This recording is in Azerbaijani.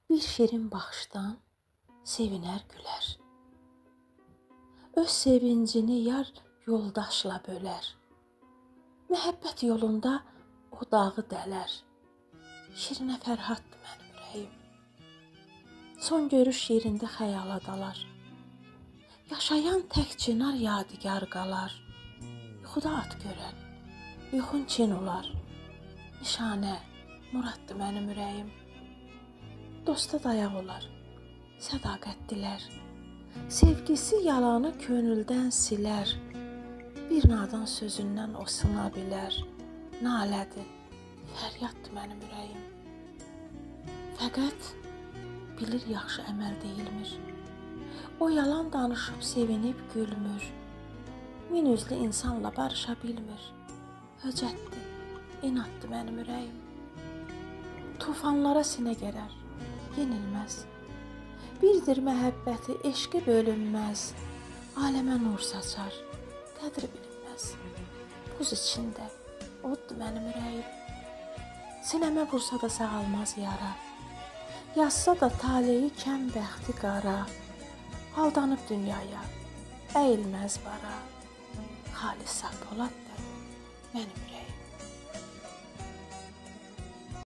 Bir şirin baxışdan sevinər gülər. Öz sevincini yar yoldaşla bölər. Məhəbbət yolunda o dağı dələr. Şirinə Fərhaddır mənim ürəyim. Son görüş yerində xəyala dalar. Yaşayan tək çınar yadigar qalar. Yuxuda at görən, yuxun çin olar. Nişanə, muraddır mənim ürəyim. Dosta dayaq olar, sədaqət dilər. Sevgisi yalanı könüldən silər. Bir nadan sözündən o sına bilər. Nalədir, fəryaddır mənim ürəyim. Fəqət bilir yaxşı əməl deyilmir. O yalan danışıb sevinib gülmür. Min üzlü insanla barışa bilmir. Höcətdir, inaddır mənim ürəyim. Tufanlara sinə gərər, yenilməz. Birdir məhəbbəti, eşqi bölünməz. Aləmə nur saçar, qədri bilinməz. Buz içində oddur mənim ürəyim. Sinəmə vursa da sağalmaz yara. Yazsa da taleyi kəm bəxti qara. Aldanıb dünyaya, əyilməz bara. Xalis saf poladdır mənim ürəyim.